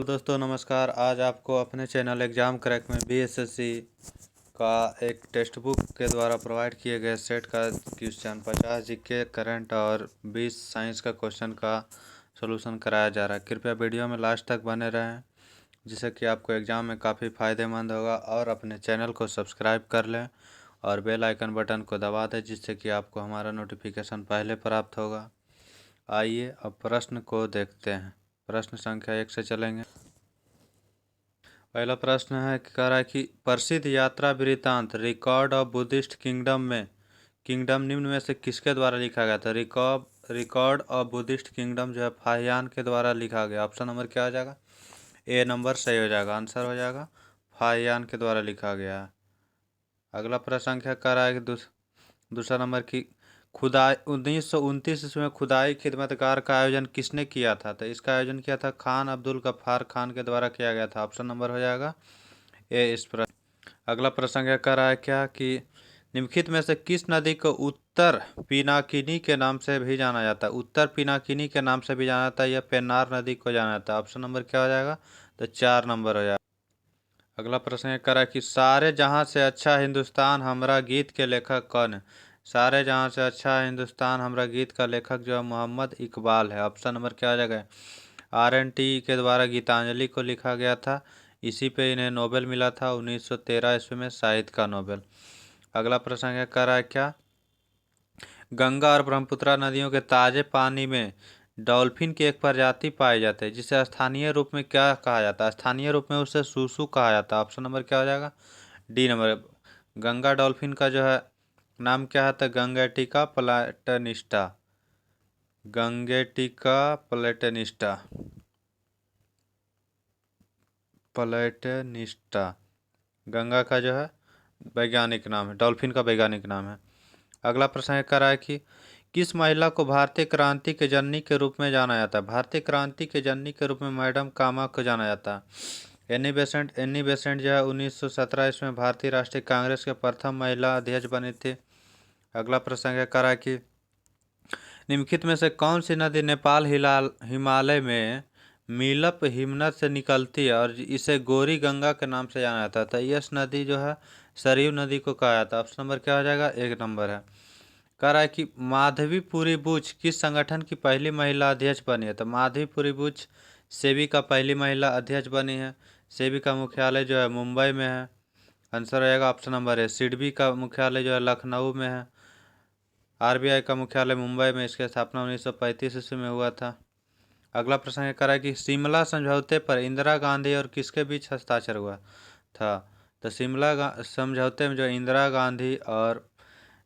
दोस्तों नमस्कार। आज आपको अपने चैनल एग्ज़ाम क्रैक में बीएसएससी का एक टेक्स्ट बुक के द्वारा प्रोवाइड किए गए सेट का क्वेश्चन 50 जीके करंट और 20 साइंस का क्वेश्चन का सॉल्यूशन कराया जा रहा है। कृपया वीडियो में लास्ट तक बने रहें, जिससे कि आपको एग्ज़ाम में काफ़ी फ़ायदेमंद होगा। और अपने चैनल को सब्सक्राइब कर लें और बेल आइकन बटन को दबा दें, जिससे कि आपको हमारा नोटिफिकेशन पहले प्राप्त होगा। आइए अब प्रश्न को देखते हैं। प्रश्न संख्या 1 से चलेंगे। पहला प्रश्न है कह रहा है कि प्रसिद्ध यात्रा वृत्तांत रिकॉर्ड ऑफ बुद्धिस्ट किंगडम निम्न में से किसके द्वारा लिखा गया था। रिकॉर्ड ऑफ बुद्धिस्ट किंगडम जो है फाहियान के द्वारा लिखा गया। ऑप्शन नंबर क्या हो जाएगा? ए नंबर सही हो जाएगा, आंसर हो जाएगा फाहियान के द्वारा लिखा गया है। अगला प्रश्न संख्या कह रहा है कि दूसरा नंबर की खुदाई 1929 ईस्वी में खुदाई खिदमतगार का आयोजन किसने किया था। तो इसका आयोजन किया था खान अब्दुल गफ्फार खान के द्वारा किया गया था। ऑप्शन नंबर हो जाएगा ए इस प्रश्न। अगला प्रश्न क्या कर रहा है क्या कि निम्नलिखित में से किस नदी को उत्तर पिनाकिनी के नाम से भी जाना जाता है। उत्तर पिनाकिनी के नाम से भी जाना जाता है या पेन्नार नदी को जाना जाता है। ऑप्शन नंबर क्या हो जाएगा? तो 4 नंबर हो जाएगा। अगला प्रश्न ये करा कि सारे जहां से अच्छा हिंदुस्तान हमरा गीत के लेखक कौन है। सारे जहां से अच्छा हिंदुस्तान हमरा गीत का लेखक जो है मोहम्मद इकबाल है। ऑप्शन नंबर क्या हो जाएगा? RNT के द्वारा गीतांजलि को लिखा गया था। इसी पे इन्हें नोबेल मिला था 1913 ईस्वी में, साहित्य का नोबेल। अगला प्रश्न क्या कर रहा है क्या गंगा और ब्रह्मपुत्र नदियों के ताजे पानी में डॉल्फिन की एक प्रजाति पाई जाती है, जिसे स्थानीय रूप में क्या कहा जाता है। स्थानीय रूप में उसे सूसू कहा जाता है। ऑप्शन नंबर क्या हो जाएगा? D number. गंगा डॉल्फिन का जो है नाम क्या है? तो गंगेटिका प्लेटनिस्टा। गंगेटिका प्लेटनिस्टा प्लेटनिस्टा गंगा का जो है वैज्ञानिक नाम है, डॉल्फिन का वैज्ञानिक नाम है। अगला प्रश्न कर रहा है कि किस महिला को भारतीय क्रांति के जननी के रूप में जाना जाता है। भारतीय क्रांति के जननी के रूप में मैडम कामा को जाना जाता है। एनी बेसेंट जो है 1917 ईस्वी में भारतीय राष्ट्रीय कांग्रेस के प्रथम महिला अध्यक्ष बनी थी। अगला प्रश्न कर रहा है कि निम्नलिखित में से कौन सी नदी नेपाल हिमालय में मिलप हिमनद से निकलती है और इसे गोरी गंगा के नाम से जाना जाता है। तो यह नदी जो है सरयू नदी को कहा जाता है। ऑप्शन नंबर क्या हो जाएगा? 1 नंबर है। कह रहा है कि माधवीपुरी बुच किस संगठन की पहली महिला अध्यक्ष बनी है। तो माधवीपुरी बुच सेबी का पहली महिला अध्यक्ष बनी है। सेबी का मुख्यालय जो है मुंबई में है। आंसर हो जाएगा ऑप्शन नंबर है। सिडबी का मुख्यालय जो है लखनऊ में है। RBI का मुख्यालय मुंबई में। इसकी स्थापना 1935 ईस्वी में हुआ था। अगला प्रश्न ये करा कि शिमला समझौते पर इंदिरा गांधी और किसके बीच हस्ताक्षर हुआ था। तो शिमला समझौते में जो इंदिरा गांधी और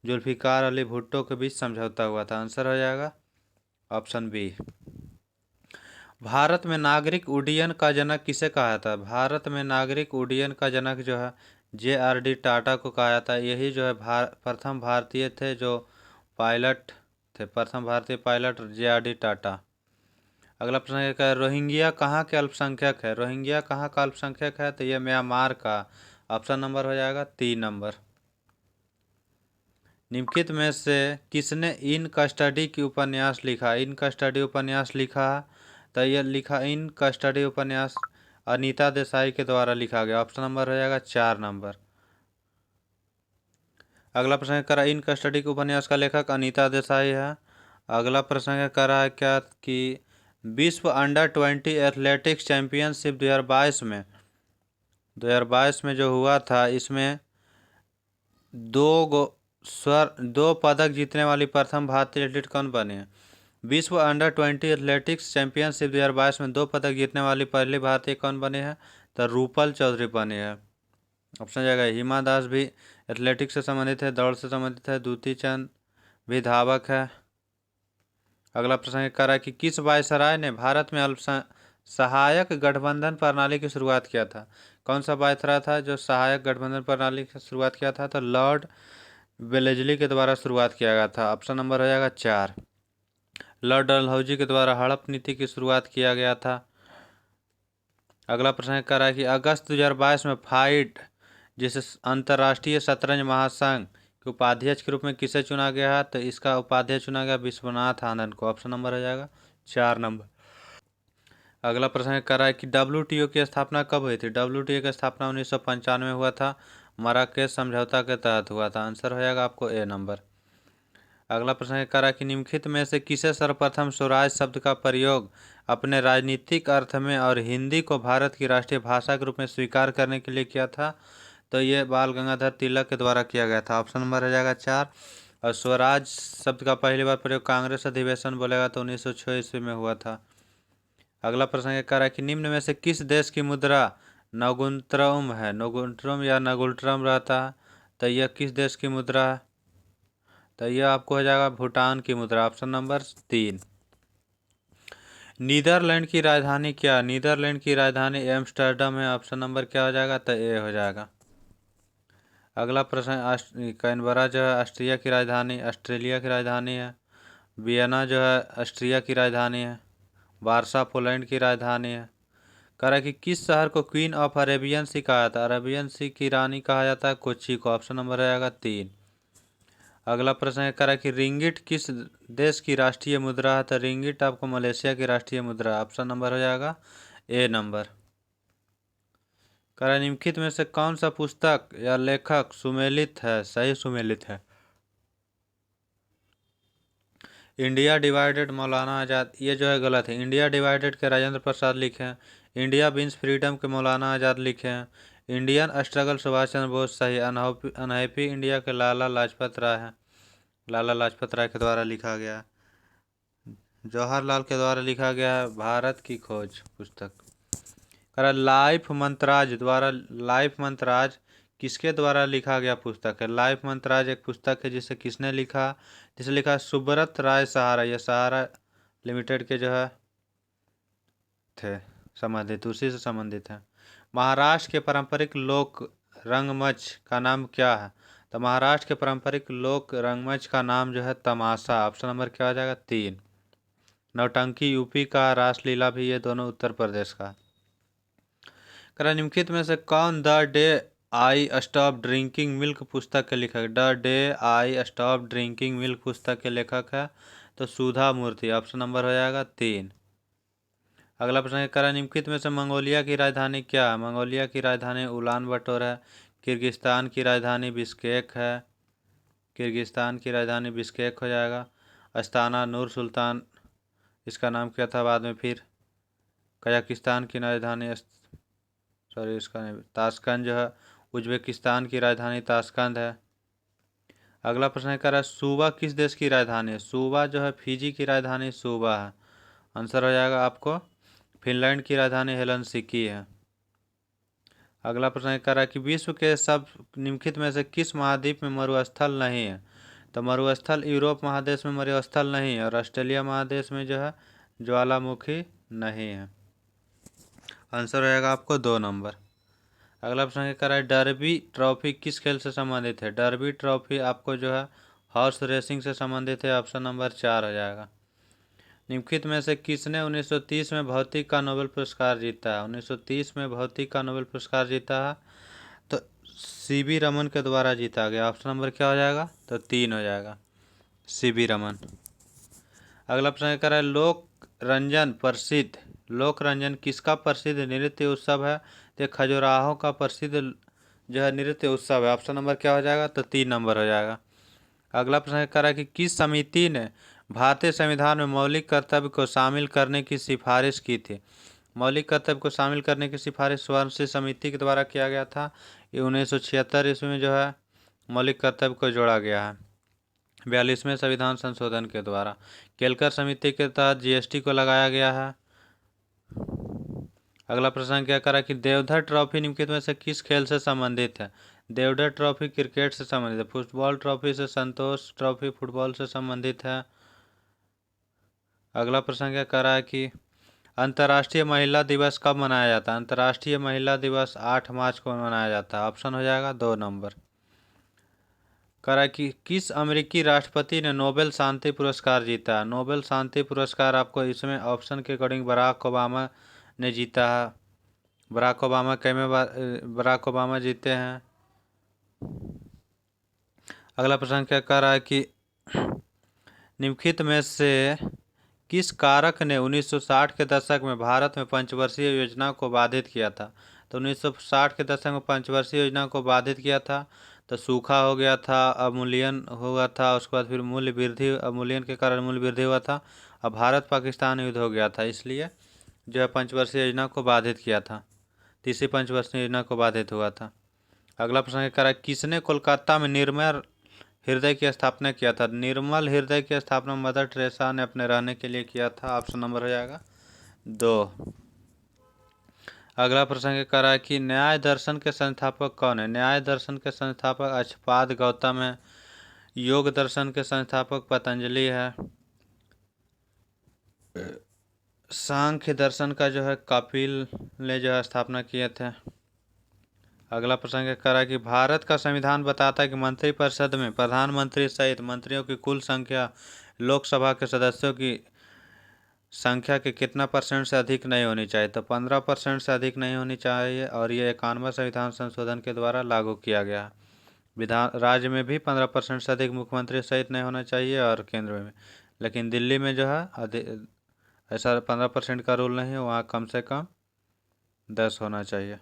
जुल्फिकार अली भुट्टो के बीच समझौता हुआ था। आंसर हो जाएगा ऑप्शन बी। भारत में नागरिक उड्डयन का जनक किसे कहा जाता है। भारत में नागरिक उड्डयन का जनक जो है JRD टाटा को कहा जाता है। यही जो है प्रथम भारतीय थे जो पायलट थे। प्रथम भारतीय पायलट JRD टाटा। अगला प्रश्न क्या है रोहिंग्या कहाँ के अल्पसंख्यक है। रोहिंग्या कहाँ का अल्पसंख्यक है? तो ये म्यांमार का। ऑप्शन नंबर हो जाएगा 3 नंबर। निम्नलिखित में से किसने इन कस्टडी की उपन्यास लिखा। इन कस्टडी उपन्यास लिखा तो यह इन कस्टडी उपन्यास अनीता देसाई के द्वारा लिखा गया। ऑप्शन नंबर हो जाएगा 4 नंबर। अगला प्रश्न करा इन कस्टडी के उपन्यास का लेखक अनीता देसाई है। अगला प्रश्न करा है क्या कि विश्व अंडर-20 एथलेटिक्स चैंपियनशिप 2022 में जो हुआ था, इसमें दो पदक जीतने वाली प्रथम भारतीय एथलीट कौन बने हैं। विश्व अंडर-20 एथलेटिक्स चैंपियनशिप 2022 में 2 पदक जीतने वाली पहली भारतीय कौन बने हैं? तो रूपल चौधरी बने हैं। ऑप्शन जाएगा हिमा दास भी एथलेटिक्स से संबंधित है, दौड़ से संबंधित है। दूती चंद भी धावक है। अगला प्रश्न कर रहा है कि किस वायसराय ने भारत में सहायक गठबंधन प्रणाली की शुरुआत किया था। कौन सा वायसराय था जो सहायक गठबंधन प्रणाली की शुरुआत किया था? तो लॉर्ड वेलेस्ली के द्वारा शुरुआत किया गया था। ऑप्शन नंबर हो जाएगा 4। लॉर्ड डलहौजी के द्वारा हड़प नीति की शुरुआत किया गया था। अगला प्रश्न कर रहा है कि अगस्त 2022 में फाइड जिसे अंतर्राष्ट्रीय शतरंज महासंघ के उपाध्यक्ष के रूप में किसे चुना गया है। तो इसका उपाध्यक्ष चुना गया विश्वनाथ आनंद को। ऑप्शन नंबर हो जाएगा 4 नंबर। अगला प्रश्न कर रहा है कि WTO की स्थापना कब हुई थी। WTO की स्थापना 1995 में हुआ था, मराकेश समझौता के तहत हुआ था। आंसर हो जाएगा आपको ए नंबर। अगला प्रश्न कर रहा है कि निम्नलिखित में से किसे सर्वप्रथम स्वराज शब्द का प्रयोग अपने राजनीतिक अर्थ में और हिंदी को भारत की राष्ट्रीय भाषा के रूप में स्वीकार करने के लिए किया था। तो ये बाल गंगाधर तिलक के द्वारा किया गया था। ऑप्शन नंबर हो जाएगा 4। और स्वराज शब्द का पहली बार प्रयोग कांग्रेस अधिवेशन बोलेगा तो 1906 ईस्वी में हुआ था। अगला प्रश्न ये कह रहा है कि निम्न में से किस देश की मुद्रा नगुंतरम है। नगुंतरम या नगुल्ट्रम रहता है, तो यह किस देश की मुद्रा है। तो यह आपको हो जाएगा भूटान की मुद्रा। Option number 3। नीदरलैंड की राजधानी क्या। नीदरलैंड की राजधानी एम्स्टर्डम है। ऑप्शन नंबर क्या हो जाएगा, तो ए हो जाएगा। अगला प्रश्न कैनबरा जो है ऑस्ट्रिया की राजधानी, ऑस्ट्रेलिया की राजधानी है। वियना जो है ऑस्ट्रिया की राजधानी है। वारसा पोलैंड की राजधानी है। कह रहा है कि किस शहर को क्वीन ऑफ अरेबियन सी कहा जाता है। अरेबियन सी की रानी कहा जाता है कोच्चि को। ऑप्शन नंबर रहेगा 3। अगला प्रश्न है कह रहा है कि रिंगिट किस देश की राष्ट्रीय मुद्रा है। तो रिंगिट आपको मलेशिया की राष्ट्रीय मुद्रा है। ऑप्शन नंबर हो जाएगा ए नंबर। कह रहा है निम्नलिखित में से कौन सा पुस्तक या लेखक सुमेलित है। सही सुमेलित है। इंडिया डिवाइडेड मौलाना आज़ाद, ये जो है गलत है। इंडिया डिवाइडेड के राजेंद्र प्रसाद लिखे हैं। इंडिया विंस फ्रीडम के मौलाना आज़ाद लिखे हैं। इंडियन स्ट्रगल सुभाष चंद्र बोस सही। अनहैप्पी इंडिया के लाला लाजपत राय हैं। लाला लाजपत राय के द्वारा लिखा गया है। जवाहरलाल के द्वारा लिखा गया है भारत की खोज पुस्तक। करा लाइफ मंत्राज किसके द्वारा लिखा गया पुस्तक है। लाइफ मंत्राज एक पुस्तक है जिसे किसने लिखा, जिसे लिखा सुब्रत राय सहारा। यह सहारा लिमिटेड के जो है थे संबंधित, उसी से संबंधित है। महाराष्ट्र के पारंपरिक लोक रंगमंच का नाम क्या है। तो महाराष्ट्र के पारंपरिक लोक रंगमंच का नाम जो है तमाशा। ऑप्शन नंबर क्या हो जाएगा 3। नौटंकी यूपी का, रासलीला भी ये दोनों उत्तर प्रदेश का। करा निम्नलिखित में से कौन the day I stop drinking milk पुस्तक के लेखक। The day I stop drinking milk पुस्तक के लेखक है तो सुधा मूर्ति। ऑप्शन नंबर हो जाएगा 3। अगला प्रश्न है करा निम्नलिखित में से मंगोलिया की राजधानी क्या है। मंगोलिया की राजधानी उलान बटोर है। किर्गिस्तान की राजधानी बिश्केक है। किर्गिस्तान की राजधानी बिश्केक हो जाएगा। अस्ताना नूर सुल्तान इसका नाम क्या था बाद में फिर। कजाकिस्तान की राजधानी सॉरी इसका नहीं, ताशकंद जो है उज्बेकिस्तान की राजधानी ताशकंद है। अगला प्रश्न कर रहा है सूबा किस देश की राजधानी है। सूबा जो है फिजी की राजधानी सूबा है। आंसर हो जाएगा आपको फिनलैंड की राजधानी हेलसिंकी है। अगला प्रश्न कर रहा है कि विश्व के सब निम्नलिखित में से किस महाद्वीप में मरुस्थल नहीं है। तो मरुस्थल यूरोप महादेश में मरुस्थल नहीं है और ऑस्ट्रेलिया महादेश में जो है ज्वालामुखी नहीं है। आंसर रहेगा आपको 2 नंबर। अगला प्रश्न क्या है डर्बी ट्रॉफी किस खेल से संबंधित है। डर्बी ट्रॉफी आपको जो है हॉर्स रेसिंग से संबंधित है। ऑप्शन नंबर 4 हो जाएगा। निम्नलिखित में से किसने 1930 में भौतिक का नोबेल पुरस्कार जीता है। 1930 में भौतिक का नोबेल पुरस्कार जीता है तो CB रमन के द्वारा जीता गया। ऑप्शन नंबर क्या हो जाएगा, तो 3 हो जाएगा CB रमन। अगला प्रश्न क्या है लोक रंजन किसका प्रसिद्ध नृत्य उत्सव है। तो खजुराहो का प्रसिद्ध जो है नृत्य उत्सव है। ऑप्शन नंबर क्या हो जाएगा, तो 3 नंबर हो जाएगा। अगला प्रश्न कह रहा है कि किस समिति ने भारतीय संविधान में मौलिक कर्तव्य को शामिल करने की सिफारिश की थी। मौलिक कर्तव्य को शामिल करने की सिफारिश स्वर्ण समिति के द्वारा किया गया था। ये 1976 ईस्वी में जो है मौलिक कर्तव्य को जोड़ा गया है 42वें संविधान संशोधन के द्वारा। केलकर समिति के तहत GST को लगाया गया है। अगला प्रश्न क्या करा कि देवधर ट्रॉफी निम्नलिखित में से किस खेल से संबंधित है। देवधर ट्रॉफी क्रिकेट से संबंधित है। फुटबॉल ट्रॉफी से संतोष ट्रॉफी फुटबॉल से संबंधित है। अगला प्रश्न क्या करा है कि अंतर्राष्ट्रीय महिला दिवस कब मनाया जाता है। अंतर्राष्ट्रीय महिला दिवस 8 मार्च को मनाया जाता है। ऑप्शन हो जाएगा 2 नंबर। करा कि किस अमेरिकी राष्ट्रपति ने नोबेल शांति पुरस्कार जीता है। नोबेल शांति पुरस्कार आपको इसमें ऑप्शन के अकॉर्डिंग बराक ओबामा ने जीता है। बराक ओबामा जीते हैं। अगला प्रश्न क्या कह रहा है कि निम्नलिखित में से किस कारक ने 1960 के दशक में भारत में पंचवर्षीय योजना को बाधित किया था? तो 1960 के दशक में पंचवर्षीय योजना को बाधित किया था तो सूखा हो गया था, अवमूल्यन हुआ था, उसके बाद फिर मूल्य वृद्धि, अवमूल्यन के कारण मूल्य वृद्धि हुआ था, अब भारत पाकिस्तान युद्ध हो गया था, इसलिए जो है पंचवर्षीय योजना को बाधित किया था, तीसरी पंचवर्षीय योजना को बाधित हुआ था। अगला प्रश्न करा, किसने कोलकाता में निर्मल हृदय की स्थापना किया था? निर्मल हृदय की स्थापना मदर टेरेसा ने अपने रहने के लिए किया था। ऑप्शन नंबर हो जाएगा 2। अगला प्रश्न करा कि न्याय दर्शन के संस्थापक कौन है? न्याय दर्शन के संस्थापक अक्षपाद गौतम है। योग दर्शन के संस्थापक पतंजलि है। सांख्य दर्शन का जो है कपिल ने जो है स्थापना किए थे। अगला प्रश्न करा कि भारत का संविधान बताता है कि मंत्रिपरिषद में प्रधानमंत्री सहित मंत्रियों की कुल संख्या लोकसभा के सदस्यों की संख्या के कितना % से अधिक नहीं होनी चाहिए? तो 15% से अधिक नहीं होनी चाहिए, और ये 91 संविधान संशोधन के द्वारा लागू किया गया। विधान राज्य में भी 15% से अधिक मुख्यमंत्री सहित नहीं होना चाहिए और केंद्र में भी, लेकिन दिल्ली में जो है ऐसा 15% का रूल नहीं है, वहाँ कम से कम 10 होना चाहिए।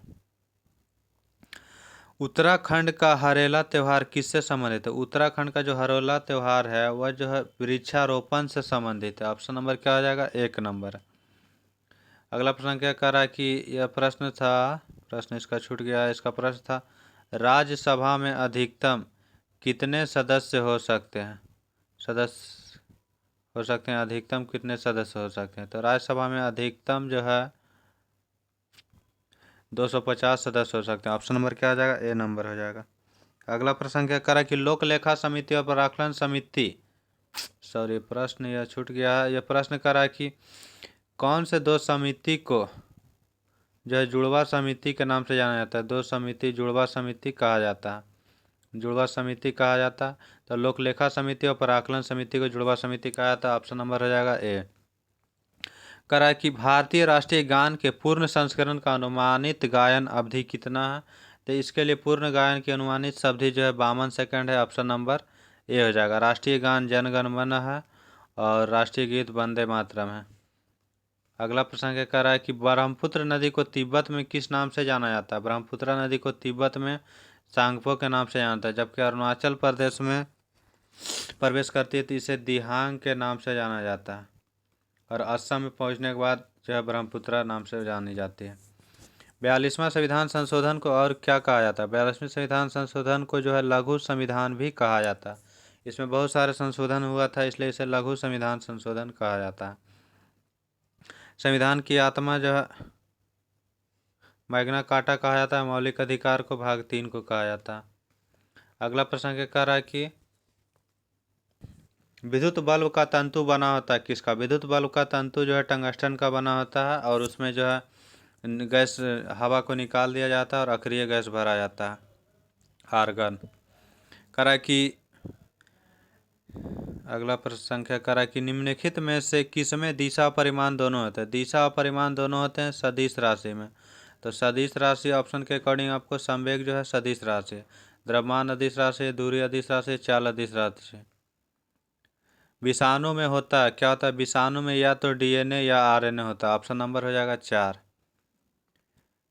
उत्तराखंड का हरेला त्यौहार किससे संबंधित है? उत्तराखंड का जो हरेला त्यौहार है वह जो है वृक्षारोपण से संबंधित है। ऑप्शन नंबर क्या हो जाएगा? 1 नंबर। अगला प्रश्न क्या कर रहा है कि यह प्रश्न इसका छूट गया है। इसका प्रश्न था राज्यसभा में अधिकतम कितने सदस्य हो सकते हैं? अधिकतम कितने सदस्य हो सकते हैं? तो राज्यसभा में अधिकतम जो है 250 सदस्य हो सकते हैं। ऑप्शन नंबर क्या आ जाएगा? ए नंबर हो जाएगा। अगला प्रश्न क्या करा कि लोक लेखा समिति और प्राक्कलन समिति, प्रश्न यह छूट गया है। यह प्रश्न करा कि कौन से दो समिति को जो है जुड़वा समिति के नाम से जाना जाता है? दो समिति जुड़वा समिति कहा जाता है, जुड़वा समिति कहा जाता है। तो लोक लेखा समिति और प्राक्कलन समिति को जुड़वा समिति कहा जाता है। ऑप्शन नंबर हो जाएगा ए। करा कि भारतीय राष्ट्रीय गान के पूर्ण संस्करण का अनुमानित गायन अवधि कितना है? तो इसके लिए पूर्ण गायन की अनुमानित अवधि जो है 52 सेकंड है। ऑप्शन नंबर ए हो जाएगा। राष्ट्रीय गान जन गण मन है और राष्ट्रीय गीत वंदे मातरम है। अगला प्रश्न कह रहा है कि ब्रह्मपुत्र नदी को तिब्बत में किस नाम से जाना जाता है? ब्रह्मपुत्र नदी को तिब्बत में सांगपो के नाम से जाना जाता है, जबकि अरुणाचल प्रदेश में प्रवेश करती है तो इसे दिहांग के नाम से जाना जाता है, और असम में पहुंचने के बाद जो है ब्रह्मपुत्र नाम से जानी जाती है। 42वां संविधान संशोधन को और क्या कहा जाता है? 42वें संविधान संशोधन को जो है लघु संविधान भी कहा जाता है। इसमें बहुत सारे संशोधन हुआ था, इसलिए इसे लघु संविधान संशोधन कहा जाता है। संविधान की आत्मा जो है मैग्ना कार्टा कहा जाता है। मौलिक अधिकार को भाग 3 को कहा जाता है। अगला प्रश्न क्या कह रहा है कि विद्युत बल्ब का तंतु बना होता है किसका? विद्युत बल्ब का तंतु जो है टंगस्टन का बना होता है, और उसमें जो है गैस हवा को निकाल दिया जाता है और अक्रिय गैस भरा जाता है, आर्गन। करा कि अगला प्रश्न संख्या करा कि निम्नलिखित में से किसमें दिशा और परिमाण दोनों होते हैं? दिशा और परिमाण दोनों होते हैं सदिश राशि में। तो सदिश राशि ऑप्शन के अकॉर्डिंग आपको संवेग जो है सदिश राशि, द्रव्यमान अदिश राशि, दूरी अदिश राशि, चाल अदिश राशि। विषाणु में होता है क्या? होता है विषाणु में या तो डीएनए या आरएनए होता है। ऑप्शन नंबर हो जाएगा 4।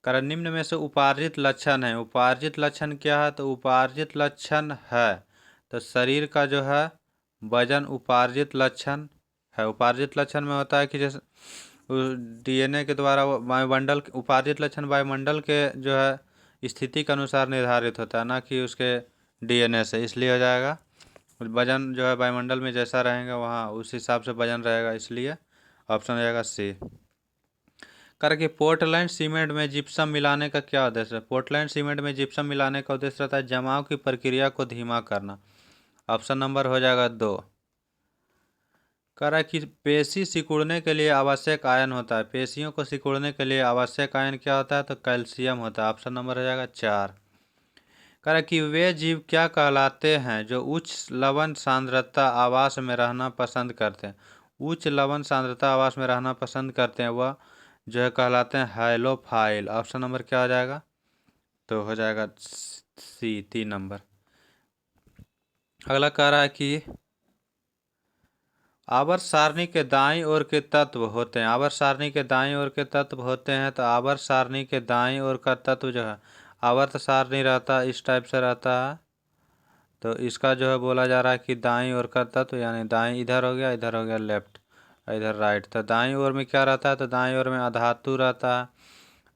कारण निम्न में से उपार्जित लक्षण है। उपार्जित लक्षण क्या है? तो उपार्जित लक्षण है तो शरीर का जो है वजन उपार्जित लक्षण है। उपार्जित लक्षण में होता है कि जैसे डीएनए के द्वारा वायुमंडल, उपार्जित लक्षण वायुमंडल के जो है स्थिति के अनुसार निर्धारित होता है, ना कि उसके डीएनए से, इसलिए हो जाएगा वजन जो है वायुमंडल में जैसा रहेगा वहाँ उस हिसाब से वजन रहेगा, इसलिए ऑप्शन हो जाएगा सी। करके पोर्टलैंड सीमेंट में जिप्सम मिलाने का क्या उद्देश्य है? पोर्टलैंड सीमेंट में जिप्सम मिलाने का उद्देश्य रहता है जमाव की प्रक्रिया को धीमा करना। ऑप्शन नंबर हो जाएगा 2। कह रहा है कि पेशी सिकुड़ने के लिए आवश्यक आयन होता है। पेशियों को सिकुड़ने के लिए आवश्यक आयन क्या होता है? तो कैल्शियम होता है। ऑप्शन नंबर हो जाएगा 4। कह रहा है कि वे जीव क्या कहलाते हैं जो उच्च लवण सांद्रता आवास में रहना पसंद करते हैं? उच्च लवण सांद्रता आवास में रहना पसंद करते हैं वह जो है कहलाते हैं हैलोफाइल। ऑप्शन नंबर क्या हो जाएगा? तो हो जाएगा सी, 3 नंबर। अगला कह रहा है कि आवर्त सारणी के दाईं ओर के तत्व होते हैं, आवर्त सारणी के दाईं ओर के तत्व होते हैं, तो आवर्त सारणी के दाईं ओर का तत्व जो है, आवर्त सारणी रहता है इस टाइप से रहता है, तो इसका जो है बोला जा रहा है कि दाईं ओर का तत्व, यानी दाईं इधर हो गया लेफ्ट, इधर राइट। तो दाईं ओर में क्या रहता है, तो दाईं ओर में अधातु रहता है,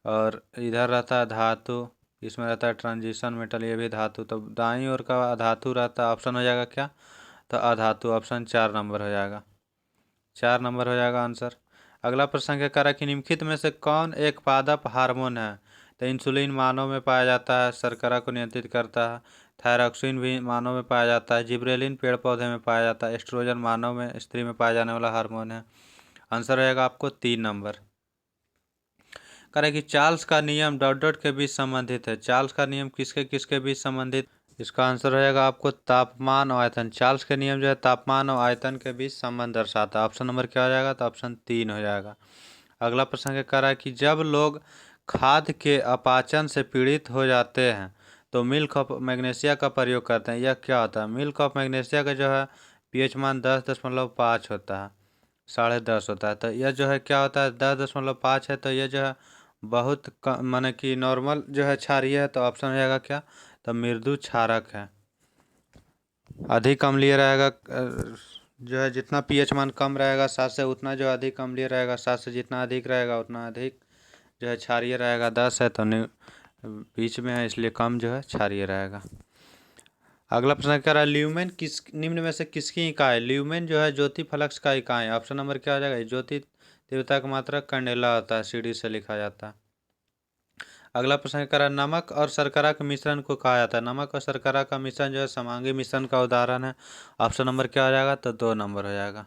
और इधर रहता है धातु, इसमें रहता है ट्रांजिशन मेटल, ये भी धातु। तो दाईं ओर का अधातु रहता है, ऑप्शन हो जाएगा क्या, तो अधातु, ऑप्शन 4 नंबर हो जाएगा, 4 नंबर हो जाएगा आंसर। अगला प्रश्न क्या कह रहा है कि निम्नलिखित में से कौन एक पादप हार्मोन है, तो इंसुलिन मानव में पाया जाता है, शर्करा को नियंत्रित करता है, थायरॉक्सिन भी मानव में पाया जाता है, जिब्रेलिन पेड़ पौधे में पाया जाता है, एस्ट्रोजन मानव में स्त्री में पाया जाने वाला हार्मोन है। आंसर रहेगा आपको 3 नंबर। कह रहा है कि चार्ल्स का नियम डॉट डॉट के बीच संबंधित है, चार्ल्स का नियम किसके किसके बीच संबंधित, इसका आंसर रहेगा आपको तापमान और आयतन। चार्ल्स के नियम जो है तापमान और आयतन के बीच संबंध दर्शाता है, ऑप्शन नंबर क्या हो जाएगा, तो ऑप्शन 3 हो जाएगा। अगला प्रश्न क्या कह रहा है कि जब लोग खाद्य के अपाचन से पीड़ित हो जाते हैं तो मिल्क ऑफ मैग्नीशिया का प्रयोग करते हैं, यह क्या होता है। मिल्क ऑफ मैग्नीशिया का जो है पीएच मान 10.5 होता है, 10.5 होता है, तो यह जो है क्या होता है 10.5 है, तो यह जो है बहुत माने कि नॉर्मल जो है क्षारीय है, तो ऑप्शन हो जाएगा क्या, तो मृदु क्षारक है। अधिक अम्लीय रहेगा जो है जितना पीएच मान कम रहेगा 7 से उतना जो अधिक अम्लीय रहेगा, 7 से जितना अधिक रहेगा उतना अधिक जो है क्षारीय रहेगा। 10 है तो बीच में है इसलिए कम जो है क्षारीय रहेगा। अगला प्रश्न कह रहा है ल्यूमेन किस निम्न में से किसकी इकाई, ल्यूमेन जो है ज्योति फ्लक्स का इकाई, ऑप्शन नंबर क्या हो जाएगा, ज्योति तीव्रता का मात्रक कैंडेला होता है, सीडी से लिखा जाता है। अगला प्रश्न कह रहा है नमक और शर्करा के मिश्रण को कहा जाता है, नमक और शर्करा का मिश्रण जो है समांगी मिश्रण का उदाहरण है, ऑप्शन नंबर क्या हो जाएगा, तो 2 नंबर हो जाएगा।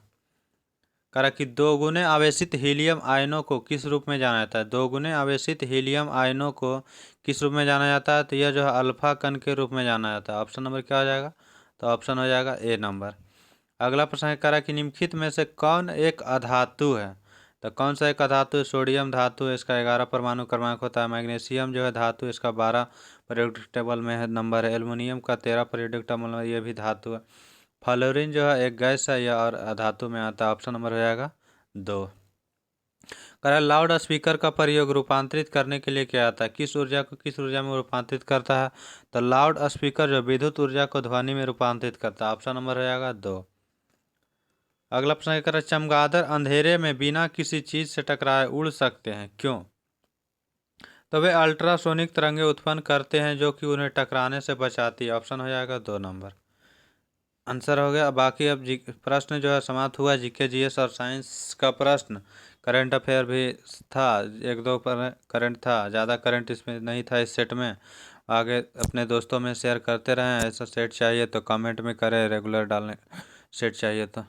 कह रहा कि दोगुने आवेशित हीलियम आयनों को किस रूप में जाना जाता है, दोगुने आवेशित हीलियम आयनों को किस रूप में जाना जाता है, तो यह जो है अल्फा कण के रूप में जाना जाता है, ऑप्शन नंबर क्या हो जाएगा, तो ऑप्शन हो जाएगा ए नंबर। अगला प्रश्न कह रहा है कि निम्नलिखित में से कौन एक अधातु है, तो कौन सा एक अधातु है, सोडियम धातु है, इसका 11 परमाणु क्रमांक होता है, मैग्नीशियम जो है धातु इसका 12 पीरियोडिक टेबल में है नंबर है, एल्युमिनियम का 13 पीरियोडिक टेबल में, ये भी धातु है, फ्लोरीन जो है एक गैस है यह और धातु में आता है, ऑप्शन नंबर हो जाएगा 2। कह रहा है लाउड स्पीकर का प्रयोग रूपांतरित करने के लिए किया जाता है, किस ऊर्जा को किस ऊर्जा में रूपांतरित करता है, तो लाउड स्पीकर जो विद्युत ऊर्जा को ध्वनि में रूपांतरित करता है, ऑप्शन नंबर हो जाएगा 2। अगला प्रश्न कह रहा है चमगादड़ अंधेरे में बिना किसी चीज से टकराए उड़ सकते हैं, क्यों, तो वे अल्ट्रासोनिक तरंगें उत्पन्न करते हैं जो कि उन्हें टकराने से बचाती है, ऑप्शन हो जाएगा 2 नंबर। आंसर हो गया। बाकी अब प्रश्न जो है समाप्त हुआ, जीके जीएस और साइंस का प्रश्न, करंट अफेयर भी था, 1-2 पर करंट था, ज़्यादा करंट इसमें नहीं था इस सेट में। आगे अपने दोस्तों में शेयर करते रहें, ऐसा सेट चाहिए तो कमेंट में करें, रेगुलर डालने सेट चाहिए तो।